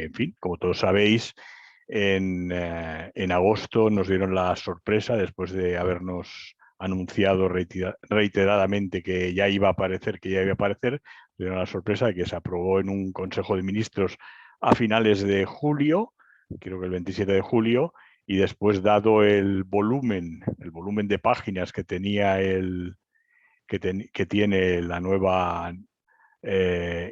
en fin, como todos sabéis, en agosto nos dieron la sorpresa, después de habernos anunciado reiteradamente que ya iba a aparecer, dieron la sorpresa de que se aprobó en un Consejo de Ministros a finales de julio, creo que el 27 de julio, y después, dado el volumen de páginas que tenía que tiene la nueva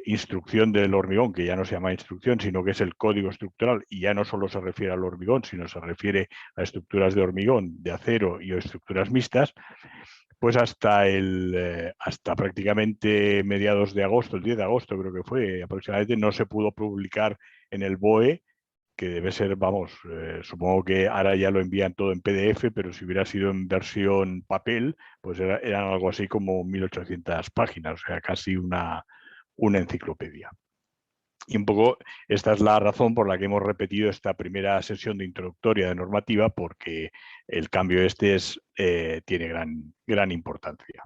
instrucción del hormigón, que ya no se llama instrucción, sino que es el código estructural, y ya no solo se refiere al hormigón, sino se refiere a estructuras de hormigón, de acero y estructuras mixtas, pues hasta prácticamente mediados de agosto, el 10 de agosto creo que fue aproximadamente, no se pudo publicar en el BOE, que debe ser, vamos, supongo que ahora ya lo envían todo en PDF, pero si hubiera sido en versión papel, pues eran algo así como 1800 páginas, o sea, casi una enciclopedia. Y un poco esta es la razón por la que hemos repetido esta primera sesión de introductoria de normativa, porque el cambio tiene gran importancia.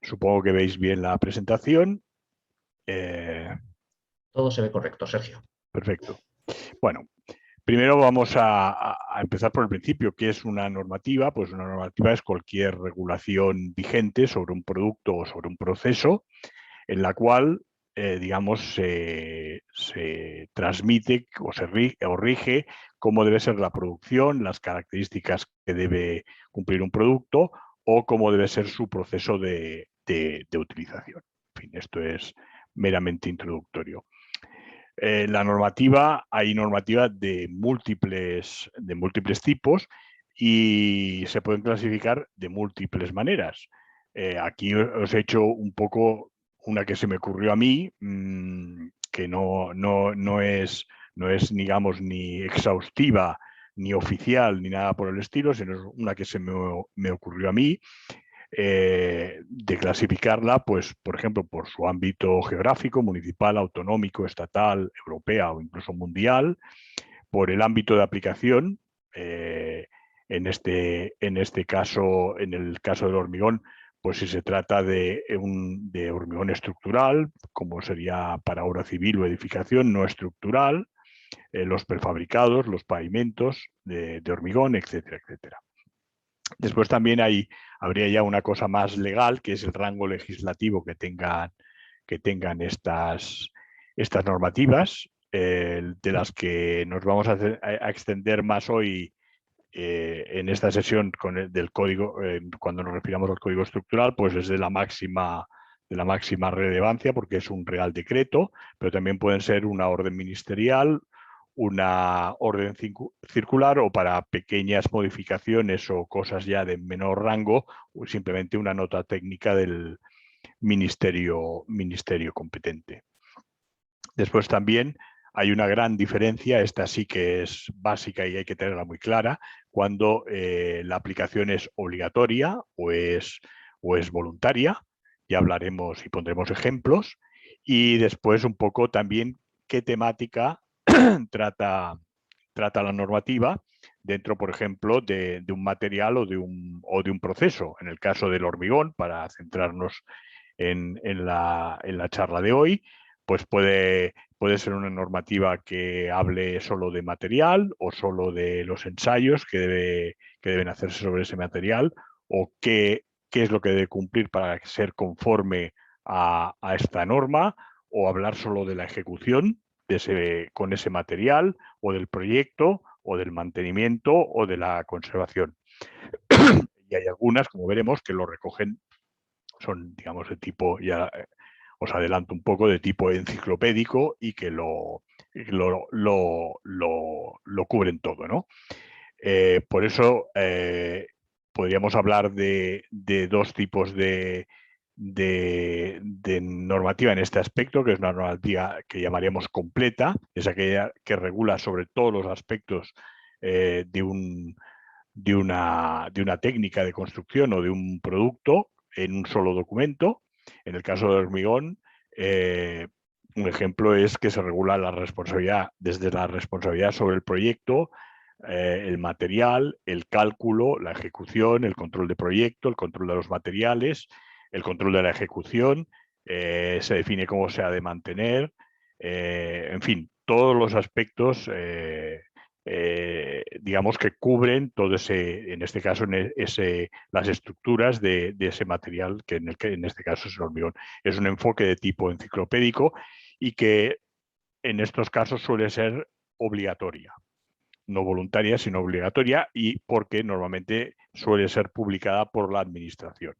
Supongo que veis bien la presentación. Todo se ve correcto, Sergio. Perfecto. Bueno, primero vamos a empezar por el principio. ¿Qué es una normativa? Pues una normativa es cualquier regulación vigente sobre un producto o sobre un proceso en la cual, digamos, se transmite o rige cómo debe ser la producción, las características que debe cumplir un producto o cómo debe ser su proceso de utilización. En fin, esto es meramente introductorio. Hay normativa de múltiples tipos y se pueden clasificar de múltiples maneras. Aquí os he hecho un poco una que se me ocurrió a mí, que no es, digamos, ni exhaustiva, ni oficial, ni nada por el estilo, sino es una que se me ocurrió a mí, de clasificarla, pues, por ejemplo, por su ámbito geográfico, municipal, autonómico, estatal, europea o incluso mundial, por el ámbito de aplicación, en este caso, en el caso del hormigón, pues si se trata de hormigón estructural, como sería para obra civil o edificación, no estructural, los prefabricados, los pavimentos de hormigón, etcétera, etcétera. Después también habría ya una cosa más legal, que es el rango legislativo que tengan estas normativas, de las que nos vamos a extender más hoy en esta sesión del código, cuando nos refiramos al código estructural, pues es de la máxima relevancia, porque es un real decreto, pero también pueden ser una orden ministerial, una orden circular, o para pequeñas modificaciones o cosas ya de menor rango, simplemente una nota técnica del ministerio competente. Después también hay una gran diferencia, esta sí que es básica y hay que tenerla muy clara, cuando la aplicación es obligatoria o es voluntaria. Ya hablaremos y pondremos ejemplos. Y después un poco también qué temática trata la normativa dentro, por ejemplo, de un material o de un proceso. En el caso del hormigón, para centrarnos en la charla de hoy, pues puede ser una normativa que hable solo de material o solo de los ensayos que deben hacerse sobre ese material, o qué es lo que debe cumplir para ser conforme a esta norma, o hablar solo de la ejecución con ese material, o del proyecto, o del mantenimiento, o de la conservación. Y hay algunas, como veremos, que lo recogen, son, digamos, de tipo, ya os adelanto un poco, de tipo enciclopédico, y que lo cubren todo, ¿no? Por eso podríamos hablar de dos tipos de normativa en este aspecto, que es una normativa que llamaríamos completa, es aquella que regula sobre todos los aspectos de una técnica de construcción o de un producto en un solo documento. En el caso del hormigón, un ejemplo es que se regula la responsabilidad, desde la responsabilidad sobre el proyecto, el material, el cálculo, la ejecución, el control de proyecto, el control de los materiales, el control de la ejecución, se define cómo se ha de mantener, en fin, todos los aspectos, digamos, que cubren todo ese, en este caso, las estructuras de ese material, que en este caso es el hormigón. Es un enfoque de tipo enciclopédico y que en estos casos suele ser obligatoria. No voluntaria, sino obligatoria, y porque normalmente suele ser publicada por la administración.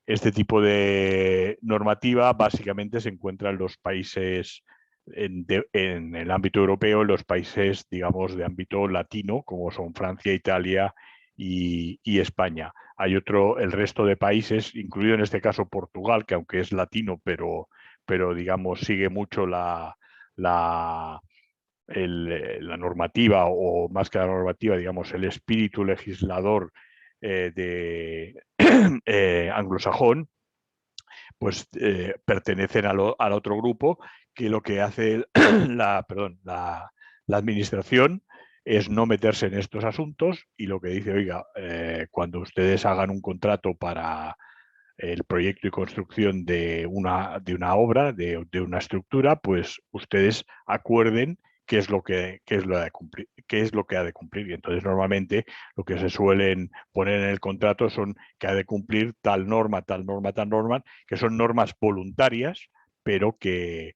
Este tipo de normativa básicamente se encuentra en los países, en el ámbito europeo, en los países, digamos, de ámbito latino, como son Francia, Italia y España. Hay el resto de países, incluido en este caso Portugal, que aunque es latino, pero digamos, sigue mucho la normativa, o más que la normativa, digamos, el espíritu legislador de anglosajón, pues pertenecen al otro grupo, que lo que hace la administración es no meterse en estos asuntos, y lo que dice, oiga, cuando ustedes hagan un contrato para el proyecto y construcción de una obra, de una estructura, pues ustedes acuerden qué es lo que ha de cumplir, qué es lo que ha de cumplir. Y entonces normalmente lo que se suelen poner en el contrato son que ha de cumplir tal norma, tal norma, tal norma, que son normas voluntarias, pero que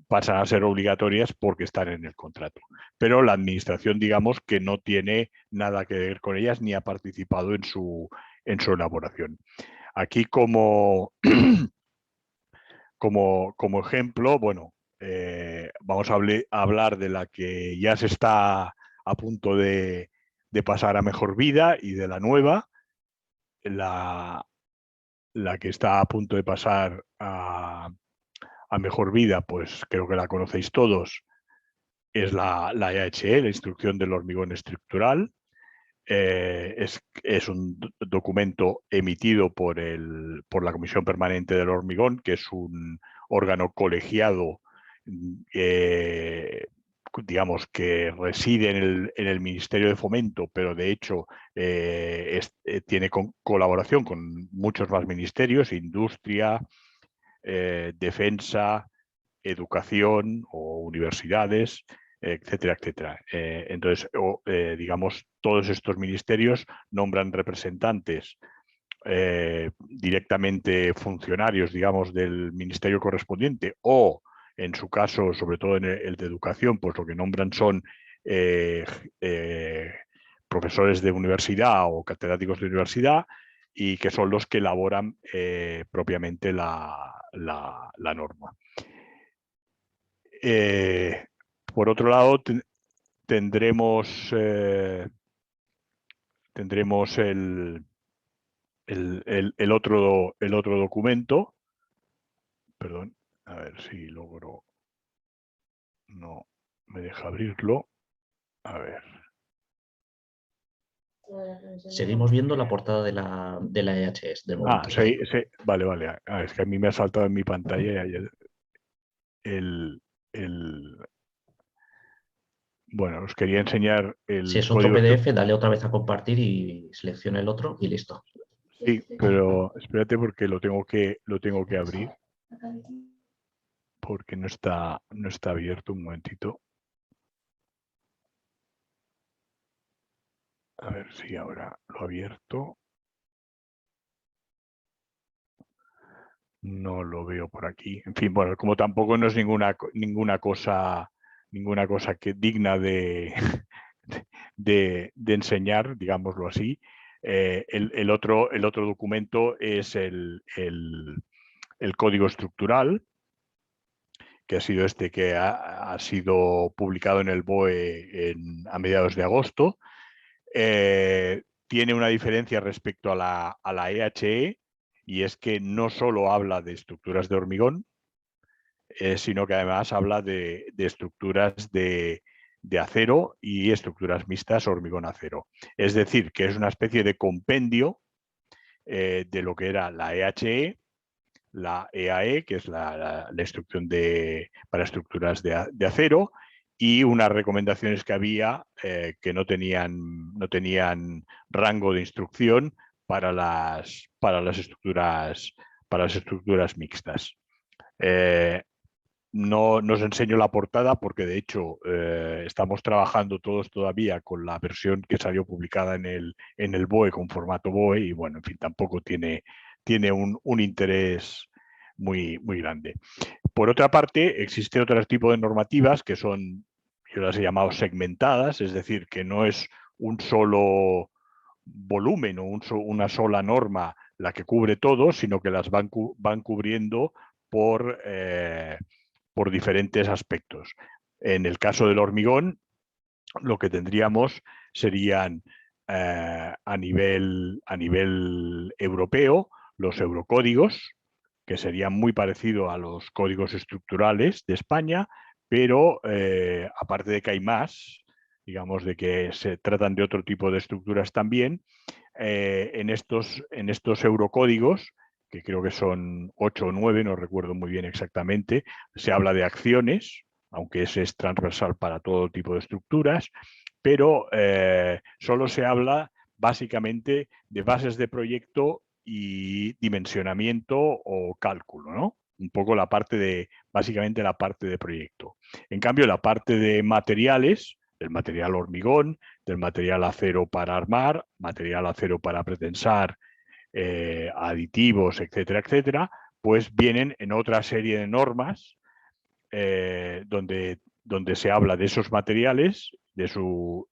pasan a ser obligatorias porque están en el contrato. Pero la administración, digamos, que no tiene nada que ver con ellas ni ha participado en su elaboración. Aquí como ejemplo, bueno, vamos a hablar de la que ya se está a punto de pasar a mejor vida, y de la nueva. La que está a punto de pasar a mejor vida, pues creo que la conocéis todos, es la EHE, la Instrucción del Hormigón Estructural. Es un documento emitido por la Comisión Permanente del Hormigón, que es un órgano colegiado, digamos, que reside en el Ministerio de Fomento, pero de hecho tiene colaboración con muchos más ministerios: Industria, Defensa, Educación o universidades, etcétera, etcétera. Entonces, digamos, todos estos ministerios nombran representantes, directamente funcionarios, digamos, del ministerio correspondiente, o en su caso, sobre todo en el de Educación, pues lo que nombran son profesores de universidad o catedráticos de universidad, y que son los que elaboran propiamente la norma. Por otro lado, tendremos el otro documento. Perdón, a ver si logro. No me deja abrirlo. A ver. Seguimos viendo la portada de la EHS de momento. Sí, vale, vale. Es que a mí me ha saltado en mi pantalla bueno, os quería enseñar Si el es otro código. PDF, dale otra vez a compartir y selecciona el otro y listo. Sí, pero espérate, porque lo tengo que abrir, porque no está abierto. Un momentito. A ver si ahora lo he abierto. No lo veo por aquí. En fin, bueno, como tampoco no es ninguna cosa que digna de, de enseñar, digámoslo así. El otro documento es el código estructural, que ha sido que ha sido publicado en el BOE a mediados de agosto. Tiene una diferencia respecto a la EHE, y es que no solo habla de estructuras de hormigón, sino que además habla de estructuras de acero y estructuras mixtas hormigón-acero. Es decir, que es una especie de compendio de lo que era la EHE, la EAE, que es la instrucción para estructuras de acero, y unas recomendaciones que había que no tenían rango de instrucción para las estructuras mixtas. no os enseño la portada porque de hecho estamos trabajando todos todavía con la versión que salió publicada en el BOE con formato BOE y bueno, en fin, tampoco tiene un interés muy grande. Por otra parte, existe otro tipo de normativas que son, yo las he llamado segmentadas, es decir, que no es un solo volumen o una sola norma la que cubre todo, sino que las van cubriendo por diferentes aspectos. En el caso del hormigón, lo que tendríamos serían a nivel europeo los eurocódigos, que serían muy parecidos a los códigos estructurales de España, pero aparte de que hay más, digamos de que se tratan de otro tipo de estructuras también, en estos eurocódigos, que creo que son 8 o 9, no recuerdo muy bien exactamente, se habla de acciones, aunque ese es transversal para todo tipo de estructuras, pero solo se habla básicamente de bases de proyecto y dimensionamiento o cálculo, ¿no? Un poco básicamente la parte de proyecto. En cambio, la parte de materiales, del material hormigón, del material acero para armar, material acero para pretensar, aditivos, etcétera, etcétera, pues vienen en otra serie de normas donde se habla de esos materiales, de su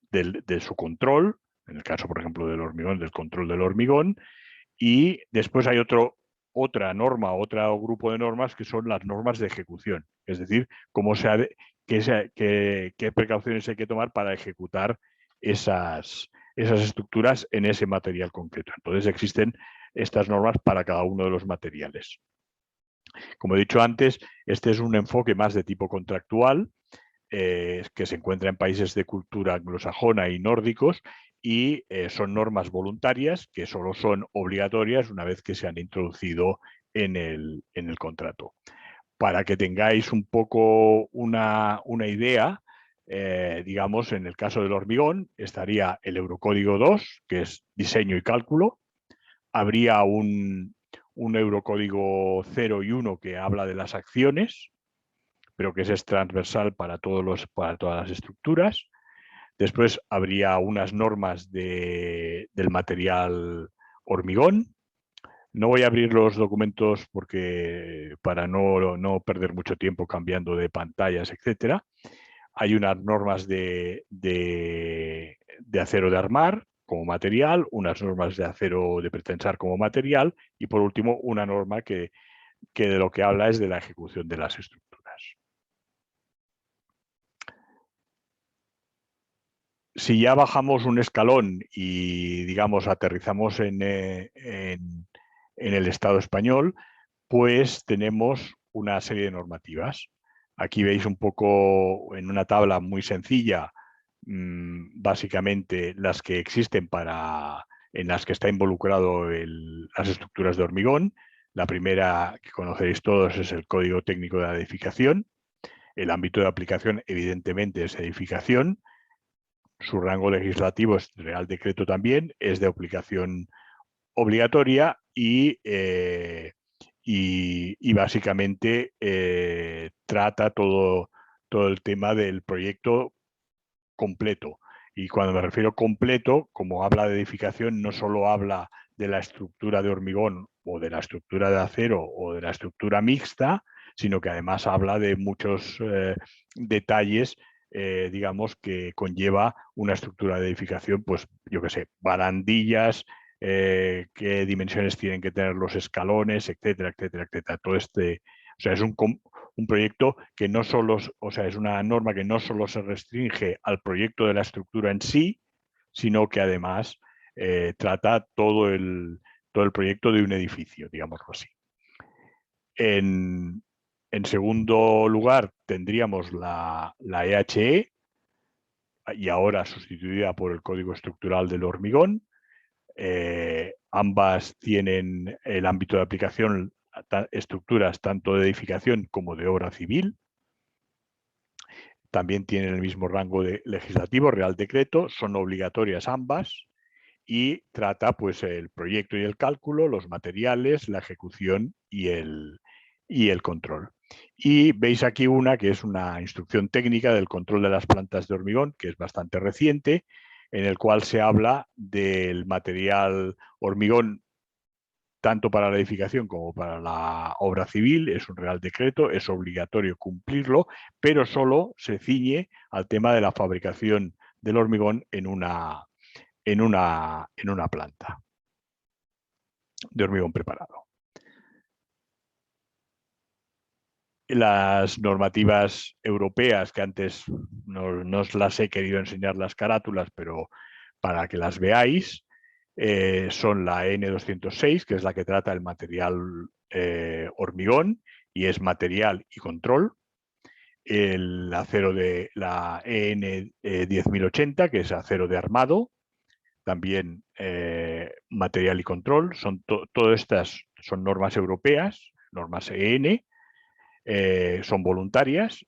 control, en el caso, por ejemplo, del hormigón, del control del hormigón, y después hay otra norma, otro grupo de normas que son las normas de ejecución, es decir, qué precauciones hay que tomar para ejecutar esas estructuras en ese material concreto. Entonces existen estas normas para cada uno de los materiales. Como he dicho antes, este es un enfoque más de tipo contractual, que se encuentra en países de cultura anglosajona y nórdicos, y son normas voluntarias que solo son obligatorias una vez que se han introducido en el contrato. Para que tengáis un poco una idea, digamos, en el caso del hormigón estaría el Eurocódigo 2, que es diseño y cálculo. Habría un Eurocódigo 0 y 1 que habla de las acciones, pero que es transversal para todas las estructuras. Después habría unas normas del material hormigón. No voy a abrir los documentos para no perder mucho tiempo cambiando de pantallas, etcétera. Hay unas normas de acero de armar como material, unas normas de acero de pretensar como material y por último una norma que de lo que habla es de la ejecución de las estructuras. Si ya bajamos un escalón y, digamos, aterrizamos en el Estado español, pues tenemos una serie de normativas. Aquí veis un poco en una tabla muy sencilla, básicamente las que existen en las que está involucrado las estructuras de hormigón. La primera que conoceréis todos es el Código Técnico de la Edificación. El ámbito de aplicación, evidentemente, es edificación. Su rango legislativo es Real Decreto también, es de aplicación obligatoria y básicamente trata todo el tema del proyecto completo. Y cuando me refiero completo, como habla de edificación, no solo habla de la estructura de hormigón o de la estructura de acero o de la estructura mixta, sino que además habla de muchos detalles, digamos, que conlleva una estructura de edificación, pues yo qué sé, barandillas, qué dimensiones tienen que tener los escalones, etcétera, etcétera, etcétera. Todo o sea, es un proyecto que no solo, o sea, es una norma que no solo se restringe al proyecto de la estructura en sí, sino que además trata todo el proyecto de un edificio, digámoslo así. En segundo lugar, tendríamos la EHE, y ahora sustituida por el Código Estructural del Hormigón. Ambas tienen el ámbito de aplicación estructuras tanto de edificación como de obra civil. También tienen el mismo rango legislativo, Real Decreto, son obligatorias ambas y trata pues el proyecto y el cálculo, los materiales, la ejecución y el control. Y veis aquí una que es una instrucción técnica del control de las plantas de hormigón, que es bastante reciente, en el cual se habla del material hormigón tanto para la edificación como para la obra civil. Es un Real Decreto, es obligatorio cumplirlo, pero solo se ciñe al tema de la fabricación del hormigón en una planta de hormigón preparado. Las normativas europeas, que antes no os las he querido enseñar las carátulas, pero para que las veáis, son la N206, que es la que trata el material hormigón y es material y control. El acero de la EN 10080, que es acero de armado, también material y control. Todas estas son normas europeas, normas EN, son voluntarias,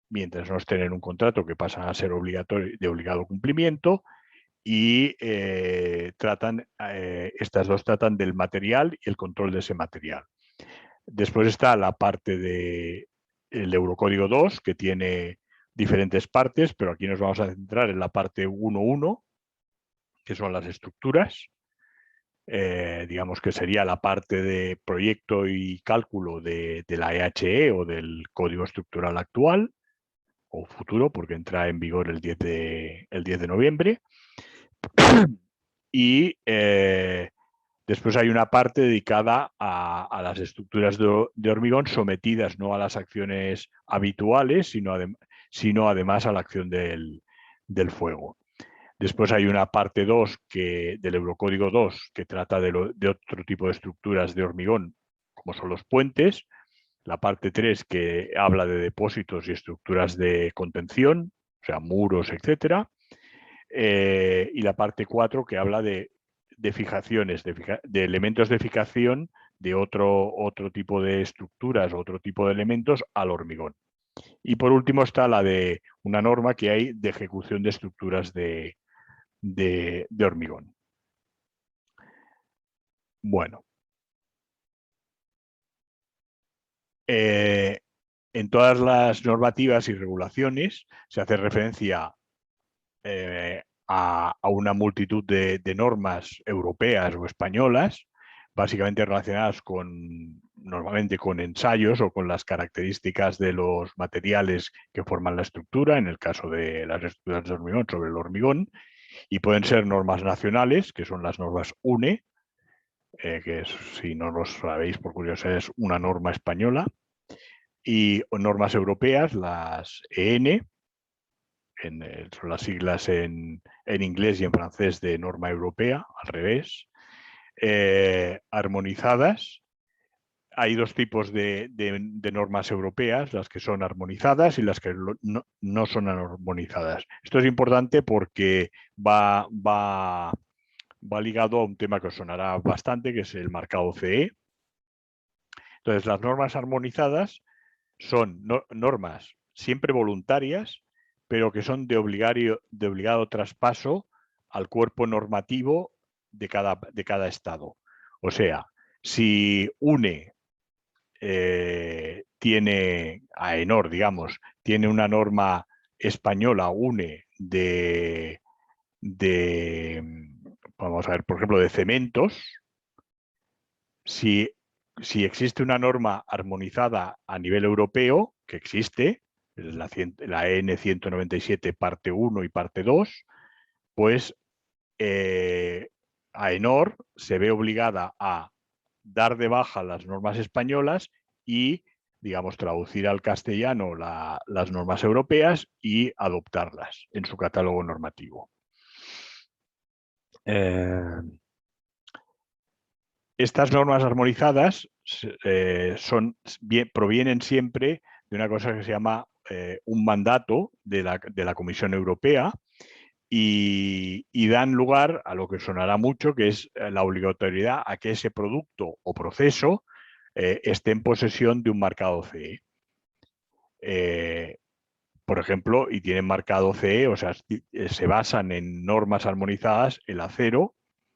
mientras no estén en un contrato, que pasan a ser de obligado cumplimiento, y estas dos tratan del material y el control de ese material. Después está la parte del Eurocódigo 2, que tiene diferentes partes, pero aquí nos vamos a centrar en la parte 1.1, que son las estructuras. Digamos que sería la parte de proyecto y cálculo de la EHE o del código estructural actual o futuro, porque entra en vigor el 10 de noviembre. Y después hay una parte dedicada a las estructuras de hormigón sometidas no a las acciones habituales, sino además a la acción del fuego. Después hay una parte 2 del Eurocódigo 2 que trata de otro tipo de estructuras de hormigón, como son los puentes. La parte 3 que habla de depósitos y estructuras de contención, o sea, muros, etc. Y la parte 4 que habla de fijaciones, de elementos de fijación de otro tipo de estructuras, otro tipo de elementos al hormigón. Y por último está la de una norma que hay de ejecución de estructuras de hormigón. Bueno. En todas las normativas y regulaciones se hace referencia a una multitud de normas europeas o españolas, básicamente relacionadas normalmente con ensayos o con las características de los materiales que forman la estructura, en el caso de las estructuras de hormigón sobre el hormigón, y pueden ser normas nacionales, que son las normas UNE, que si no lo sabéis por curiosidad es una norma española, y normas europeas, las EN, son las siglas en inglés y en francés de norma europea, al revés, armonizadas. Hay dos tipos de normas europeas, las que son armonizadas y las que no son armonizadas. Esto es importante porque va ligado a un tema que os sonará bastante, que es el marcado CE. Entonces, las normas armonizadas son normas siempre voluntarias, pero que son de obligado traspaso al cuerpo normativo de cada estado. O sea, si UNE tiene, AENOR, digamos, tiene una norma española UNE vamos a ver, por ejemplo, de cementos, si existe una norma armonizada a nivel europeo, que existe, la EN 197 parte 1 y parte 2, pues AENOR se ve obligada a dar de baja las normas españolas y, digamos, traducir al castellano las normas europeas y adoptarlas en su catálogo normativo. Estas normas armonizadas provienen siempre de una cosa que se llama un mandato de la Comisión Europea y dan lugar a lo que sonará mucho, que es la obligatoriedad a que ese producto o proceso esté en posesión de un marcado CE. Por ejemplo, y tienen marcado CE, o sea, se basan en normas armonizadas el acero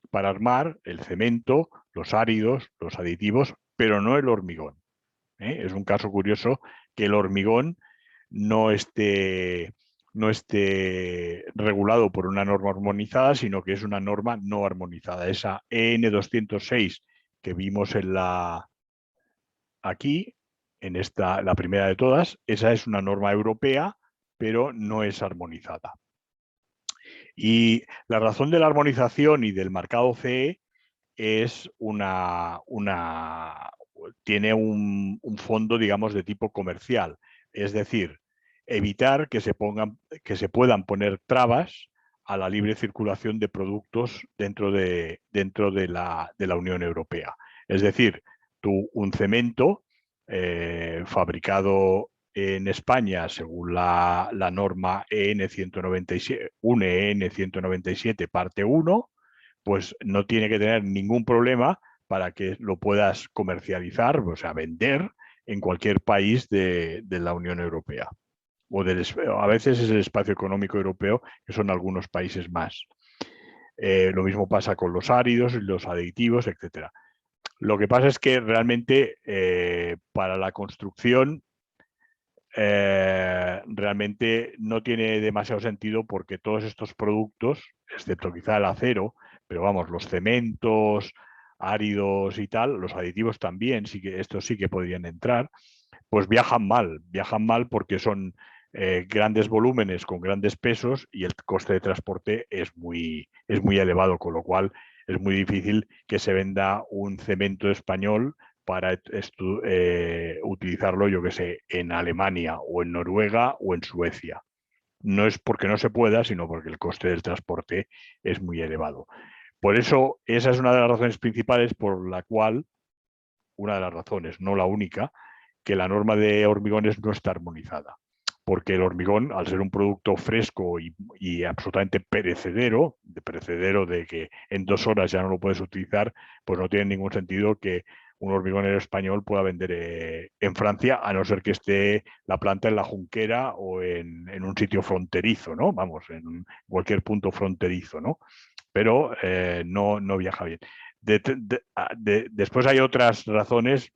para armar, el cemento, los áridos, los aditivos, pero no el hormigón. Es un caso curioso que el hormigón no esté regulado por una norma armonizada, sino que es una norma no armonizada. Esa EN 206 que vimos aquí, la primera de todas, esa es una norma europea, pero no es armonizada. Y la razón de la armonización y del marcado CE es tiene un fondo, digamos, de tipo comercial. Es decir, evitar que se puedan poner trabas a la libre circulación de productos dentro de la Unión Europea. Es decir, un cemento fabricado en España según la norma EN 197, EN 197 parte 1, pues no tiene que tener ningún problema para que lo puedas comercializar, o sea, vender en cualquier país de la Unión Europea. A veces es el espacio económico europeo, que son algunos países más. Lo mismo pasa con los áridos, los aditivos, etc. Lo que pasa es que realmente para la construcción realmente no tiene demasiado sentido, porque todos estos productos, excepto quizá el acero, pero vamos, los cementos, áridos y tal, los aditivos también, estos sí que podrían entrar, pues viajan mal porque son grandes volúmenes con grandes pesos y el coste de transporte es muy elevado, con lo cual es muy difícil que se venda un cemento español para utilizarlo, yo que sé, en Alemania o en Noruega o en Suecia. No es porque no se pueda, sino porque el coste del transporte es muy elevado. Por eso, esa es una de las razones principales por la cual, una de las razones, no la única, que la norma de hormigones no está armonizada. Porque el hormigón, al ser un producto fresco y absolutamente perecedero de que en 2 horas ya no lo puedes utilizar, pues no tiene ningún sentido que un hormigonero español pueda vender en Francia, a no ser que esté la planta en la Junquera o en un sitio fronterizo, ¿no? Vamos, en cualquier punto fronterizo, ¿no? Pero no viaja bien. Después hay otras razones,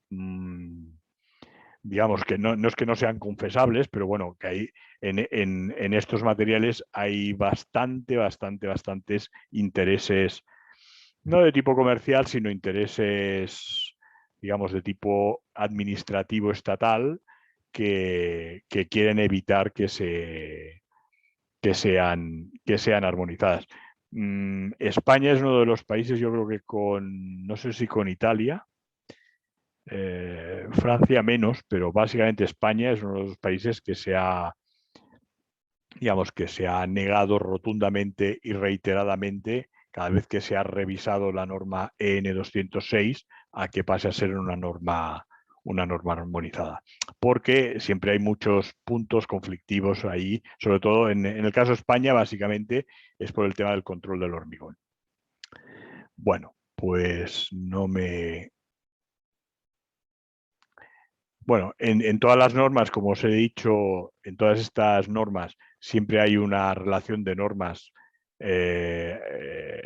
digamos, que no es que no sean confesables, pero bueno, que hay en estos materiales hay bastantes intereses, no de tipo comercial, sino intereses, digamos, de tipo administrativo estatal, que quieren evitar que sean armonizadas. España es uno de los países, yo creo que no sé si con Italia, Francia menos, pero básicamente España es uno de los países que que se ha negado rotundamente y reiteradamente, cada vez que se ha revisado la norma EN 206, a que pase a ser una norma armonizada. Porque siempre hay muchos puntos conflictivos ahí, sobre todo en el caso de España, básicamente es por el tema del control del hormigón. Bueno, pues no me... Bueno, en todas las normas, como os he dicho, en todas estas normas siempre hay una relación de normas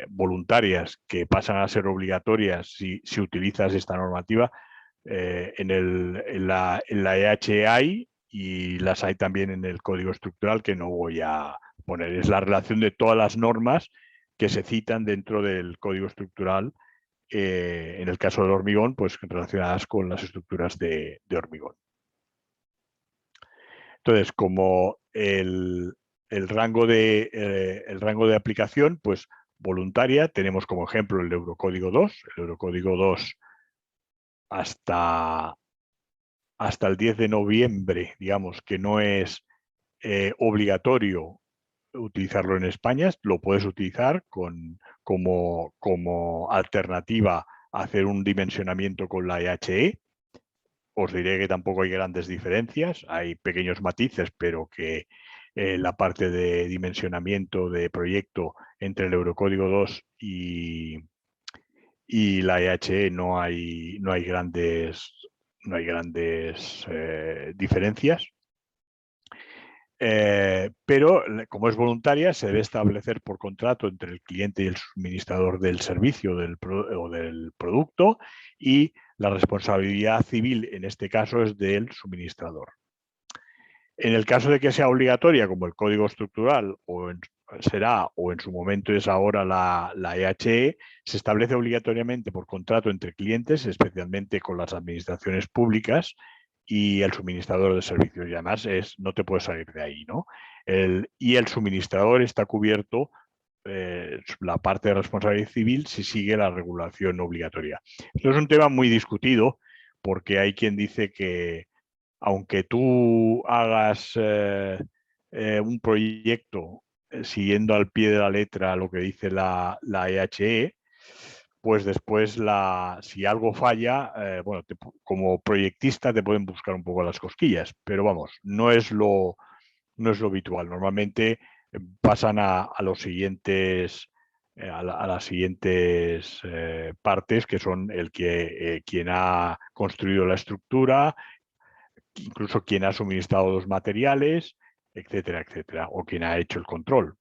voluntarias que pasan a ser obligatorias si utilizas esta normativa. En la EH hay, y las hay también en el código estructural, que no voy a poner. Es la relación de todas las normas que se citan dentro del código estructural, en el caso del hormigón, pues relacionadas con las estructuras de hormigón. Entonces, como el rango de aplicación, pues voluntaria, tenemos como ejemplo el Eurocódigo 2. El Eurocódigo 2 hasta el 10 de noviembre, digamos, que no es obligatorio utilizarlo en España, lo puedes utilizar como alternativa a hacer un dimensionamiento con la EHE. Os diré que tampoco hay grandes diferencias, hay pequeños matices, pero que la parte de dimensionamiento de proyecto entre el Eurocódigo 2 y la EHE no hay grandes diferencias. Pero como es voluntaria, se debe establecer por contrato entre el cliente y el suministrador del servicio o del producto, y la responsabilidad civil en este caso es del suministrador. En el caso de que sea obligatoria, como el código estructural será o en su momento es ahora la EHE, se establece obligatoriamente por contrato entre clientes, especialmente con las administraciones públicas y el suministrador de servicios. Y además no te puedes salir de ahí, ¿no? Y el suministrador está cubierto la parte de responsabilidad civil si sigue la regulación obligatoria. Esto es un tema muy discutido porque hay quien dice que aunque tú hagas un proyecto siguiendo al pie de la letra lo que dice la EHE, pues después si algo falla, bueno, como proyectista te pueden buscar un poco las cosquillas, pero vamos, no es lo habitual. Normalmente pasan a los siguientes a las siguientes partes, que son quien ha construido la estructura, incluso quien ha suministrado los materiales, etcétera, etcétera, o quien ha hecho el control.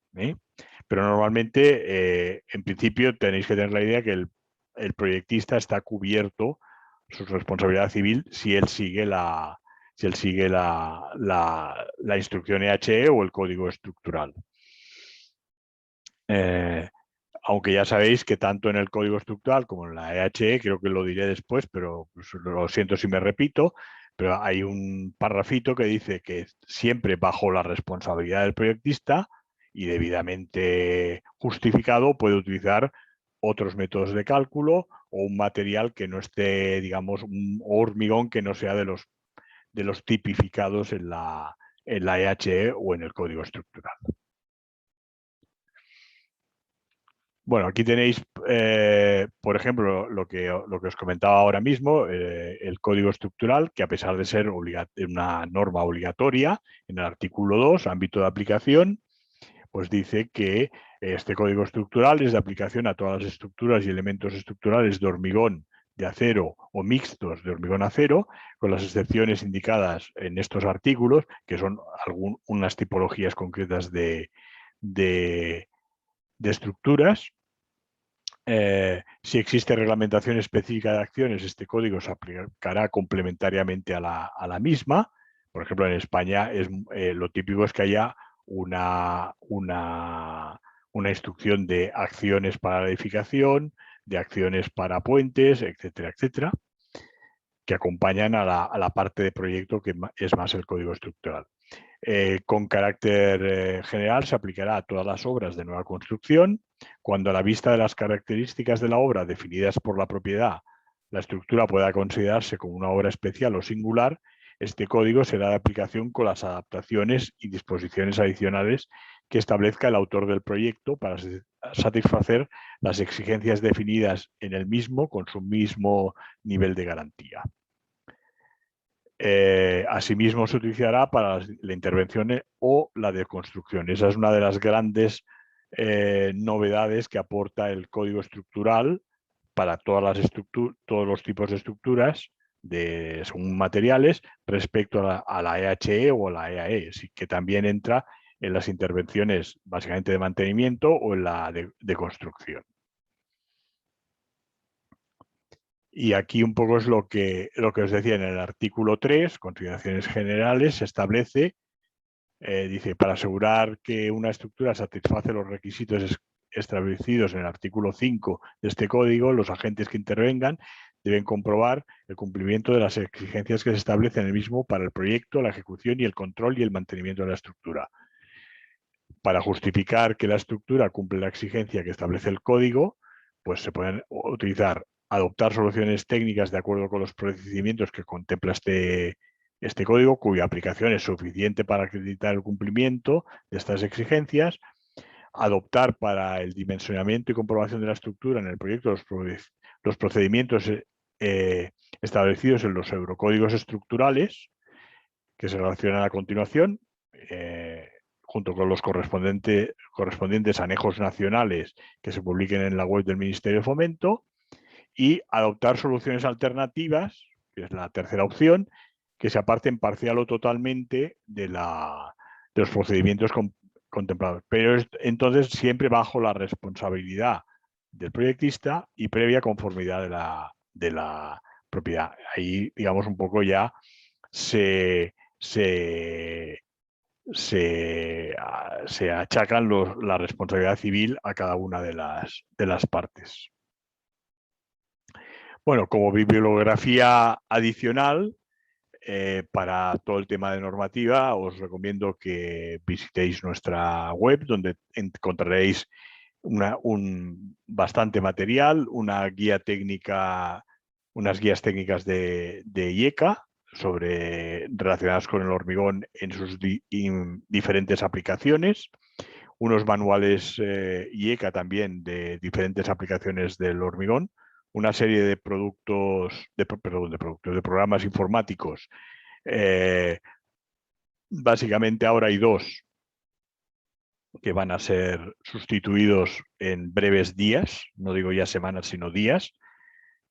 Pero normalmente, en principio, tenéis que tener la idea que el proyectista está cubierto su responsabilidad civil si él sigue la instrucción EHE o el código estructural. Aunque ya sabéis que tanto en el código estructural como en la EHE, creo que lo diré después, pero pues, lo siento si me repito, pero hay un parrafito que dice que siempre bajo la responsabilidad del proyectista y debidamente justificado puede utilizar otros métodos de cálculo o un material que no esté, digamos, un hormigón que no sea de los tipificados en la EHE o en el código estructural. Bueno, aquí tenéis, por ejemplo, lo que os comentaba ahora mismo, el código estructural, que a pesar de ser una norma obligatoria, en el artículo 2, ámbito de aplicación, pues dice que este código estructural es de aplicación a todas las estructuras y elementos estructurales de hormigón, de acero o mixtos de hormigón-acero, con las excepciones indicadas en estos artículos, que son unas tipologías concretas de estructuras. Si existe reglamentación específica de acciones, este código se aplicará complementariamente a la misma. Por ejemplo, en España lo típico es que haya una instrucción de acciones para la edificación, de acciones para puentes, etcétera, etcétera, que acompañan a la parte de proyecto que es más el código estructural. Con carácter general se aplicará a todas las obras de nueva construcción. Cuando a la vista de las características de la obra definidas por la propiedad, la estructura pueda considerarse como una obra especial o singular, este código será de aplicación con las adaptaciones y disposiciones adicionales que establezca el autor del proyecto para satisfacer las exigencias definidas en el mismo con su mismo nivel de garantía. Asimismo, se utilizará para la intervención o la deconstrucción. Esa es una de las grandes novedades que aporta el código estructural para todos los tipos de estructuras según materiales respecto a la EHE o a la EAE, que también entra en las intervenciones básicamente de mantenimiento o en la de construcción. Y aquí un poco es lo que os decía en el artículo 3, consideraciones generales, se establece, dice, para asegurar que una estructura satisface los requisitos establecidos en el artículo 5 de este código, los agentes que intervengan deben comprobar el cumplimiento de las exigencias que se establecen en el mismo para el proyecto, la ejecución y el control y el mantenimiento de la estructura. Para justificar que la estructura cumple la exigencia que establece el código, pues se pueden utilizar adoptar soluciones técnicas de acuerdo con los procedimientos que contempla este código, cuya aplicación es suficiente para acreditar el cumplimiento de estas exigencias, adoptar para el dimensionamiento y comprobación de la estructura en el proyecto los procedimientos establecidos en los eurocódigos estructurales, que se relacionan a continuación, junto con los correspondientes anejos nacionales que se publiquen en la web del Ministerio de Fomento, y adoptar soluciones alternativas, que es la tercera opción, que se aparten parcial o totalmente de los procedimientos contemplados. Pero entonces siempre bajo la responsabilidad del proyectista y previa conformidad de la propiedad. Ahí, digamos, un poco ya se achacan la responsabilidad civil a cada una de las partes. Bueno, como bibliografía adicional, para todo el tema de normativa, os recomiendo que visitéis nuestra web, donde encontraréis bastante material, unas guías técnicas de IECA relacionadas con el hormigón en sus diferentes aplicaciones, unos manuales IECA también de diferentes aplicaciones del hormigón, una serie de de programas informáticos. Básicamente ahora hay 2 que van a ser sustituidos en breves días, no digo ya semanas, sino días.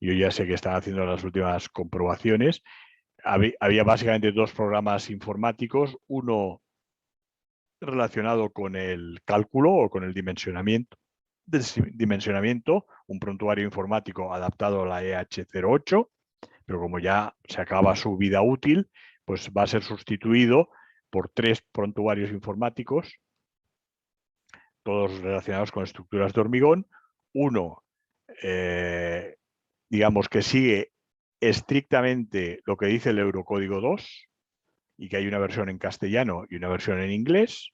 Yo ya sé que están haciendo las últimas comprobaciones. Había básicamente 2 programas informáticos, uno relacionado con el cálculo o con el dimensionamiento, un prontuario informático adaptado a la EH08, pero como ya se acaba su vida útil, pues va a ser sustituido por 3 prontuarios informáticos, todos relacionados con estructuras de hormigón. Uno, digamos que sigue estrictamente lo que dice el Eurocódigo 2 y que hay una versión en castellano y una versión en inglés.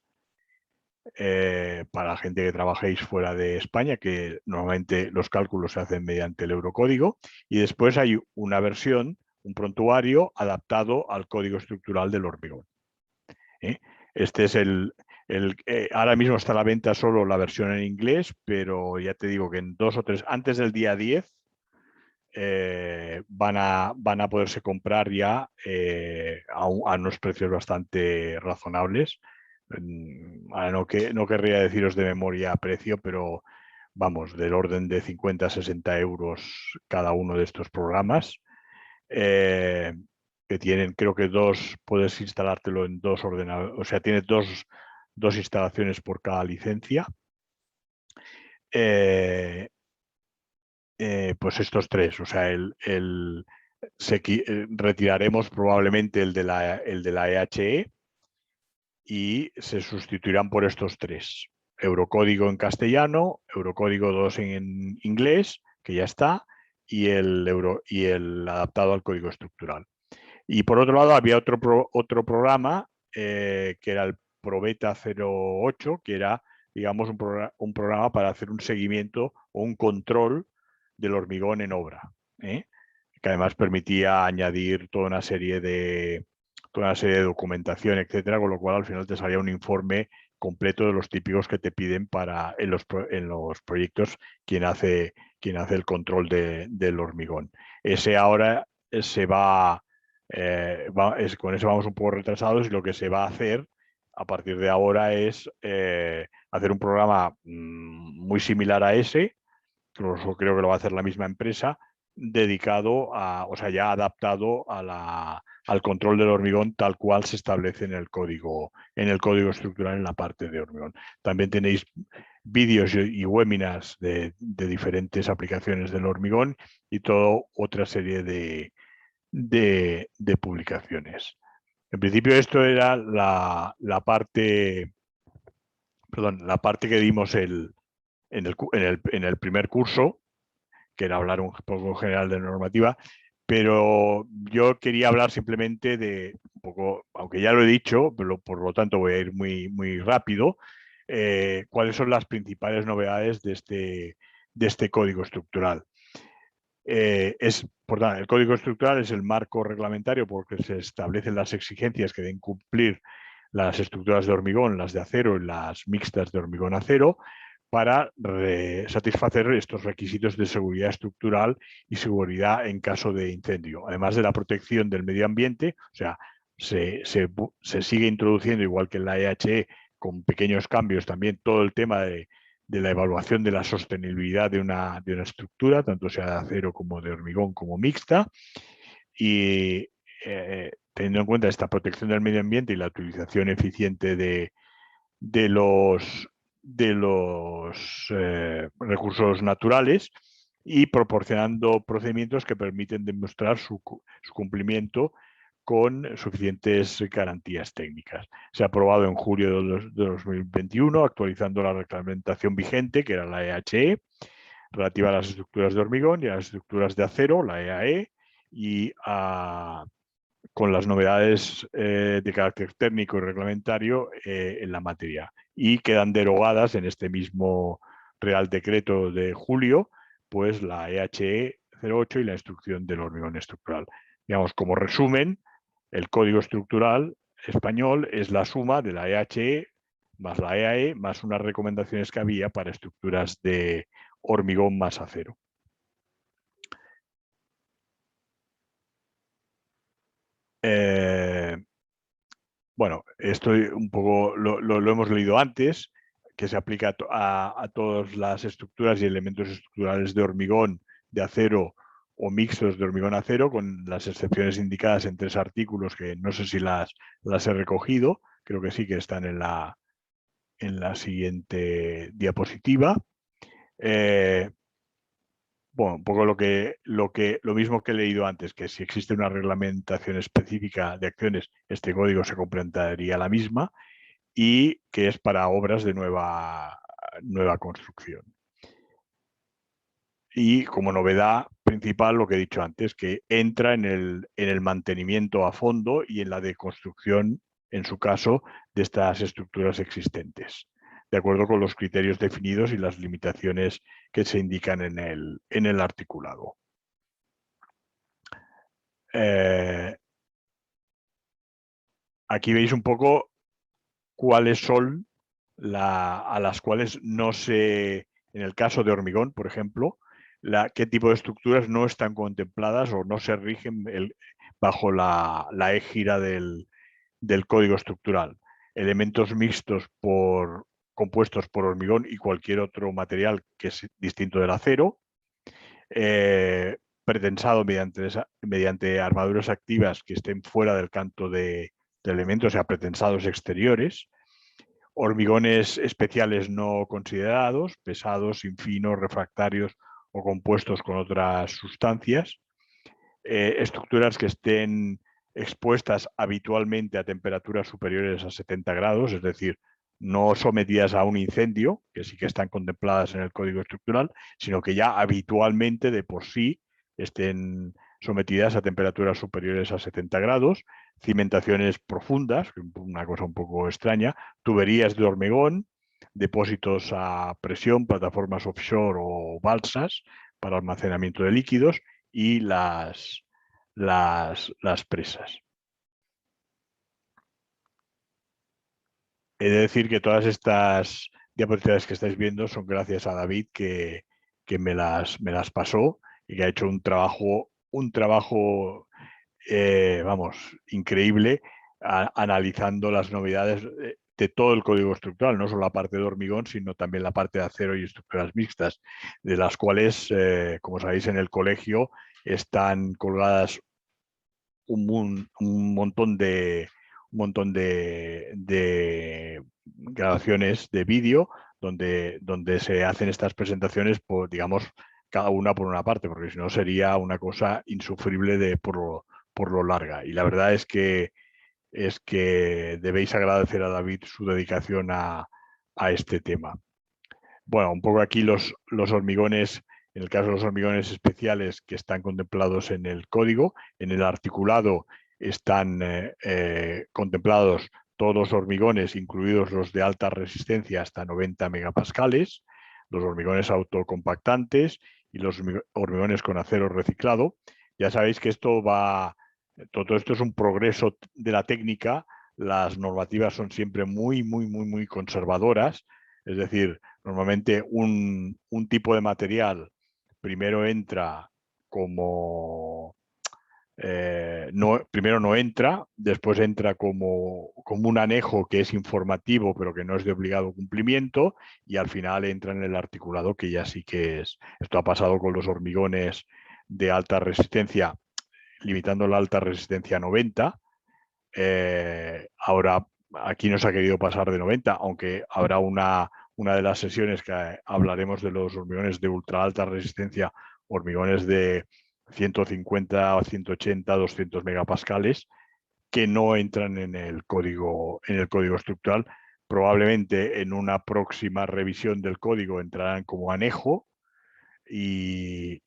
Para la gente que trabajéis fuera de España, que normalmente los cálculos se hacen mediante el Eurocódigo, y después hay una versión, un prontuario adaptado al código estructural del hormigón. Este es ahora mismo está a la venta solo la versión en inglés, pero ya te digo que en 2 o 3, antes del día 10, van a poderse comprar ya a unos precios bastante razonables. No querría deciros de memoria precio, pero vamos, del orden de 50 a 60 euros cada uno de estos programas, que tienen, creo que puedes instalártelo en 2 ordenadores, o sea, tienes dos instalaciones por cada licencia. Pues estos 3, o sea, retiraremos probablemente el de la EHE y se sustituirán por estos 3. Eurocódigo en castellano, Eurocódigo 2 en inglés, que ya está, y el adaptado al código estructural. Y por otro lado, había otro programa que era el ProBeta 08, que era, digamos, un programa para hacer un seguimiento o un control del hormigón en obra, que además permitía añadir toda una serie de documentación, etcétera, con lo cual al final te salía un informe completo de los típicos que te piden en los proyectos quien hace el control del hormigón. Ese ahora se va, con eso vamos un poco retrasados, y lo que se va a hacer a partir de ahora es hacer un programa muy similar a ese, creo que lo va a hacer la misma empresa, dedicado o sea, ya adaptado al control del hormigón tal cual se establece en el código estructural en la parte de hormigón. También tenéis vídeos y webinars de diferentes aplicaciones del hormigón y toda otra serie de publicaciones. En principio esto era la parte que dimos en el primer curso, que era hablar un poco general de normativa, pero yo quería hablar simplemente de un poco, aunque ya lo he dicho, pero por lo tanto voy a ir muy, muy rápido, cuáles son las principales novedades de este código estructural. El código estructural es el marco reglamentario porque se establecen las exigencias que deben cumplir las estructuras de hormigón, las de acero y las mixtas de hormigón-acero, para satisfacer estos requisitos de seguridad estructural y seguridad en caso de incendio. Además de la protección del medio ambiente, o sea, se sigue introduciendo, igual que en la EHE, con pequeños cambios, también todo el tema de la evaluación de la sostenibilidad de una estructura, tanto sea de acero como de hormigón como mixta, y teniendo en cuenta esta protección del medio ambiente y la utilización eficiente de los recursos naturales, y proporcionando procedimientos que permiten demostrar su cumplimiento con suficientes garantías técnicas. Se ha aprobado en julio de 2021, actualizando la reglamentación vigente, que era la EHE, relativa a las estructuras de hormigón y a las estructuras de acero, la EAE, y con las novedades de carácter técnico y reglamentario en la materia. Y quedan derogadas en este mismo Real Decreto de julio, pues la EHE 08 y la instrucción del hormigón estructural. Digamos, como resumen, el código estructural español es la suma de la EHE más la EAE más unas recomendaciones que había para estructuras de hormigón más acero. Bueno, esto un poco lo hemos leído antes, que se aplica a todas las estructuras y elementos estructurales de hormigón, de acero o mixtos de hormigón-acero, con las excepciones indicadas en 3 artículos que no sé si las he recogido, creo que sí, que están en la siguiente diapositiva. Bueno, un poco lo mismo que he leído antes, que si existe una reglamentación específica de acciones, este código se comprendería la misma, y que es para obras de nueva construcción. Y como novedad principal, lo que he dicho antes, que entra en el mantenimiento a fondo y en la deconstrucción, en su caso, de estas estructuras existentes, de acuerdo con los criterios definidos y las limitaciones que se indican en el articulado. Aquí veis un poco cuáles son a las cuales no se, en el caso de hormigón, por ejemplo, qué tipo de estructuras no están contempladas o no se rigen bajo la égida del código estructural. Elementos mixtos compuestos por hormigón y cualquier otro material que es distinto del acero, pretensado mediante armaduras activas que estén fuera del canto de elementos, o sea, pretensados exteriores, hormigones especiales no considerados, pesados, infinos, refractarios o compuestos con otras sustancias, estructuras que estén expuestas habitualmente a temperaturas superiores a 70 grados, es decir, no sometidas a un incendio, que sí que están contempladas en el código estructural, sino que ya habitualmente de por sí estén sometidas a temperaturas superiores a 70 grados, cimentaciones profundas, una cosa un poco extraña, tuberías de hormigón, depósitos a presión, plataformas offshore o balsas para almacenamiento de líquidos y las presas. He de decir que todas estas diapositivas que estáis viendo son gracias a David, que me las pasó y que ha hecho un trabajo vamos, increíble, analizando las novedades de todo el código estructural, no solo la parte de hormigón, sino también la parte de acero y estructuras mixtas, de las cuales, como sabéis, en el colegio están colgadas un montón de grabaciones de vídeo donde se hacen estas presentaciones, por, digamos, cada una por una parte, porque si no sería una cosa insufrible por lo larga. Y la verdad es que debéis agradecer a David su dedicación a este tema. Bueno, un poco aquí los hormigones, en el caso de los hormigones especiales que están contemplados en el código, en el articulado están contemplados todos los hormigones, incluidos los de alta resistencia hasta 90 megapascales, los hormigones autocompactantes y los hormigones con acero reciclado. Ya sabéis que todo esto es un progreso de la técnica. Las normativas son siempre muy conservadoras, es decir, normalmente un tipo de material primero entra como primero no entra, después entra como un anejo que es informativo pero que no es de obligado cumplimiento, y al final entra en el articulado, que ya sí que es. Esto ha pasado con los hormigones de alta resistencia, limitando la alta resistencia a 90. Ahora aquí no se ha querido pasar de 90, aunque habrá una de las sesiones que hablaremos de los hormigones de ultra alta resistencia hormigones de 150 o 180, 200 megapascales que no entran en el código estructural. Probablemente en una próxima revisión del código entrarán como anejo y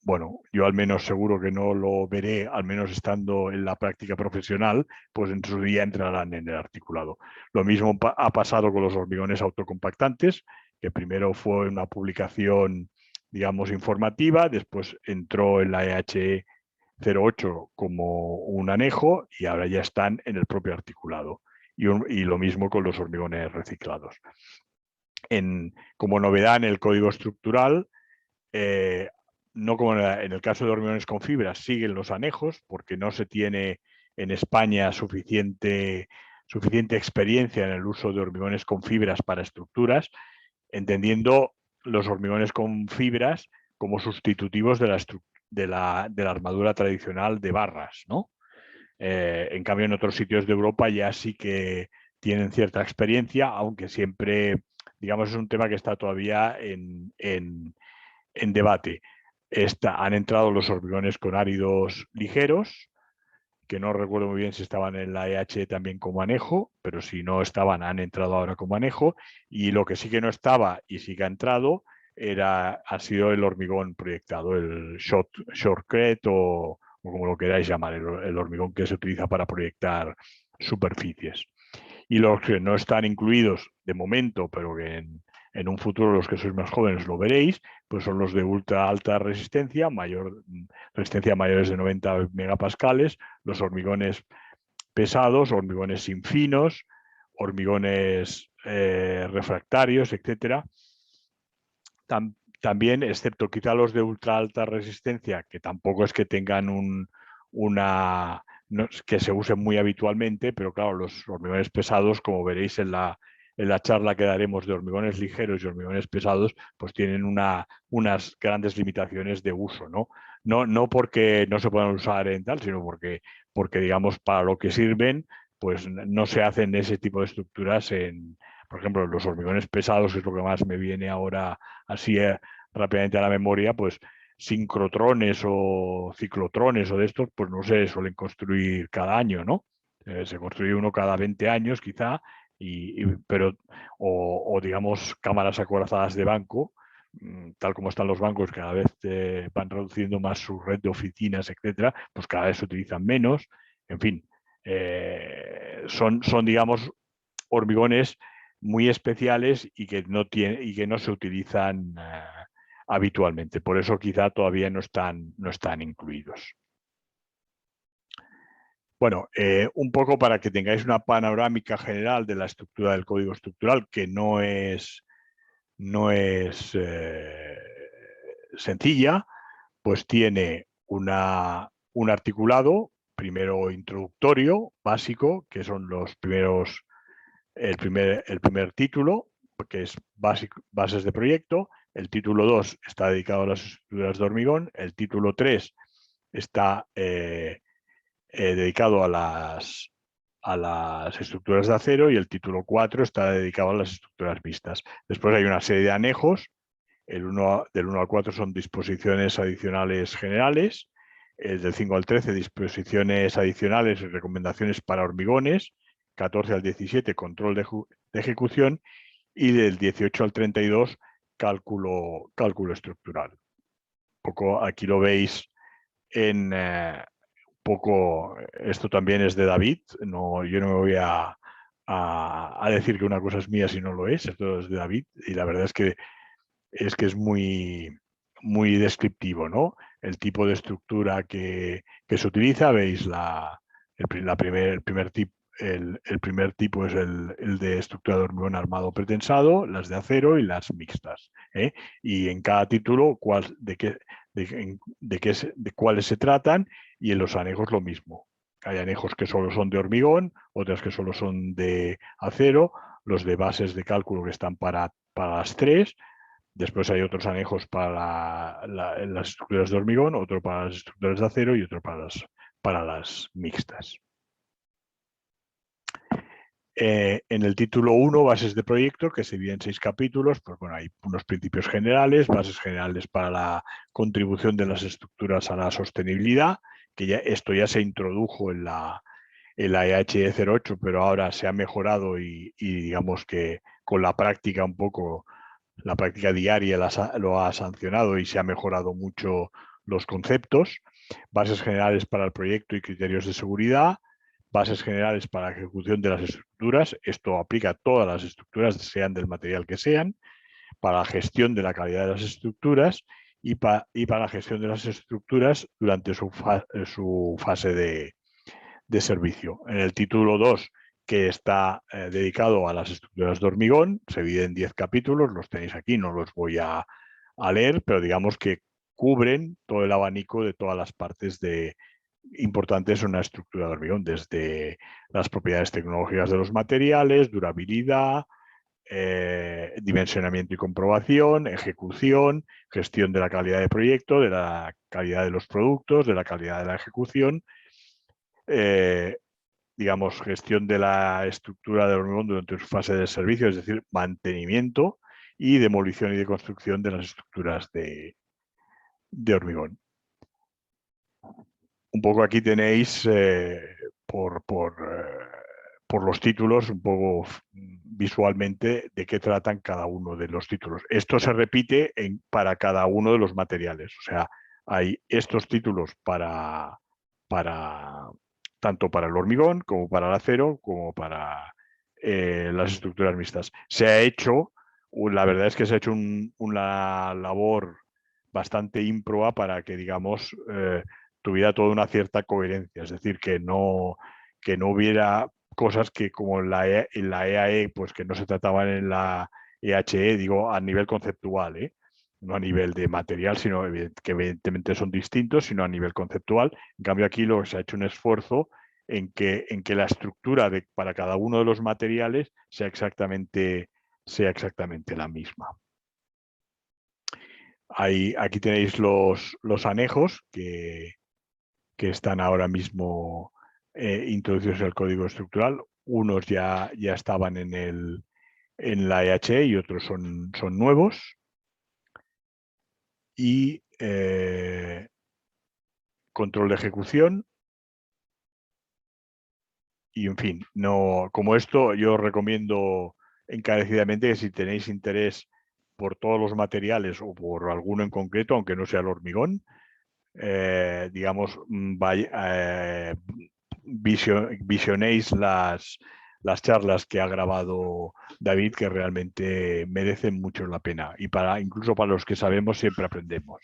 bueno, yo al menos seguro que no lo veré, al menos estando en la práctica profesional, pues en su día entrarán en el articulado. Lo mismo ha pasado con los hormigones autocompactantes, que primero fue una publicación, digamos, informativa, después entró en la EHE 08 como un anejo y ahora ya están en el propio articulado. Y lo mismo con los hormigones reciclados. Como novedad en el código estructural, no como en el caso de hormigones con fibras, siguen los anejos porque no se tiene en España suficiente experiencia en el uso de hormigones con fibras para estructuras, entendiendo los hormigones con fibras como sustitutivos de la armadura tradicional de barras, ¿no? En cambio, en otros sitios de Europa ya sí que tienen cierta experiencia, aunque siempre, digamos, es un tema que está todavía en debate. Han entrado los hormigones con áridos ligeros, que no recuerdo muy bien si estaban en la EH también como anejo, pero si no estaban, han entrado ahora como anejo. Y lo que sí que no estaba y sí que ha entrado ha sido el hormigón proyectado, el shotcrete o como lo queráis llamar, el hormigón que se utiliza para proyectar superficies. Y los que no están incluidos de momento, pero que en un futuro los que sois más jóvenes lo veréis, pues son los de ultra alta resistencia, resistencia mayores de 90 megapascales, los hormigones pesados, hormigones sin finos, hormigones refractarios, etcétera. También, excepto quizá los de ultra alta resistencia, que tampoco es que tengan que se usen muy habitualmente, pero claro, los hormigones pesados, como veréis en la charla que daremos de hormigones ligeros y hormigones pesados, pues tienen unas grandes limitaciones de uso, ¿no? No porque no se puedan usar en tal, sino porque digamos, para lo que sirven, pues no se hacen ese tipo de estructuras por ejemplo, los hormigones pesados, que es lo que más me viene ahora así rápidamente a la memoria, pues sincrotrones o ciclotrones o de estos, pues no se suelen construir cada año, ¿no? Se construye uno cada 20 años quizá, o digamos cámaras acorazadas de banco, tal como están los bancos, cada vez van reduciendo más su red de oficinas, etcétera, pues cada vez se utilizan menos. En fin, son, digamos, hormigones muy especiales y que no se utilizan habitualmente. Por eso quizá todavía no están incluidos. Bueno, un poco para que tengáis una panorámica general de la estructura del código estructural, que no es sencilla, pues tiene un articulado, primero introductorio, básico, que son los primeros, el primer título, que es bases de proyecto. El título 2 está dedicado a las estructuras de hormigón. El título 3 está dedicado a las estructuras de acero y el título 4 está dedicado a las estructuras mixtas. Después hay una serie de anejos. Del 1 al 4 son disposiciones adicionales generales. Del 5 al 13, disposiciones adicionales y recomendaciones para hormigones. 14 al 17, control de ejecución. Y del 18 al 32, cálculo estructural. Poco aquí lo veis en poco. Esto también es de David. Yo no me voy a decir que una cosa es mía si no lo es. Esto es de David y la verdad es que es muy, muy descriptivo, ¿no? El tipo de estructura que se utiliza, veis el primer tipo. El primer tipo es el de estructura de hormigón armado pretensado, las de acero y las mixtas. Y en cada título de cuáles se tratan, y en los anejos lo mismo. Hay anejos que solo son de hormigón, otras que solo son de acero, los de bases de cálculo que están para las tres. Después hay otros anejos para las estructuras de hormigón, otro para las estructuras de acero y otro para las mixtas. En el título 1, bases de proyecto, que se divide en 6 capítulos, pues bueno, hay unos principios generales, bases generales para la contribución de las estructuras a la sostenibilidad, que esto ya se introdujo en la EHE 08, pero ahora se ha mejorado y digamos que con la práctica un poco, la práctica diaria lo ha sancionado y se ha mejorado mucho los conceptos. Bases generales para el proyecto y criterios de seguridad, bases generales para la ejecución de las estructuras, esto aplica a todas las estructuras, sean del material que sean, para la gestión de la calidad de las estructuras y para la gestión de las estructuras durante su fase de servicio. En el título 2, que está dedicado a las estructuras de hormigón, se divide en 10 capítulos, los tenéis aquí, no los voy a leer, pero digamos que cubren todo el abanico de todas las partes importantes en una estructura de hormigón, desde las propiedades tecnológicas de los materiales, durabilidad, dimensionamiento y comprobación, ejecución, gestión de la calidad de proyecto, de la calidad de los productos, de la calidad de la ejecución, digamos, gestión de la estructura del hormigón durante su fase de servicio, es decir, mantenimiento y demolición y deconstrucción de las estructuras de hormigón. Un poco aquí tenéis, por los títulos, un poco visualmente de qué tratan cada uno de los títulos. Esto se repite para cada uno de los materiales. O sea, hay estos títulos tanto para el hormigón como para el acero, como para las estructuras mixtas. Se ha hecho, la verdad es que se ha hecho una labor bastante ímproba para que, digamos, tuviera toda una cierta coherencia, es decir, que no hubiera cosas que como en la EAE, pues que no se trataban en la EHE, digo, a nivel conceptual, no a nivel de material, sino que evidentemente son distintos, sino a nivel conceptual. En cambio, aquí se ha hecho un esfuerzo en que la estructura para cada uno de los materiales sea exactamente la misma. Aquí tenéis los anejos que están ahora mismo introducidos en el código estructural. Unos ya estaban en la EHE y otros son nuevos. Y control de ejecución. Y en fin, como esto, yo os recomiendo encarecidamente que si tenéis interés por todos los materiales o por alguno en concreto, aunque no sea el hormigón, digamos, visionéis las charlas que ha grabado David, que realmente merecen mucho la pena. Y incluso para los que sabemos, siempre aprendemos.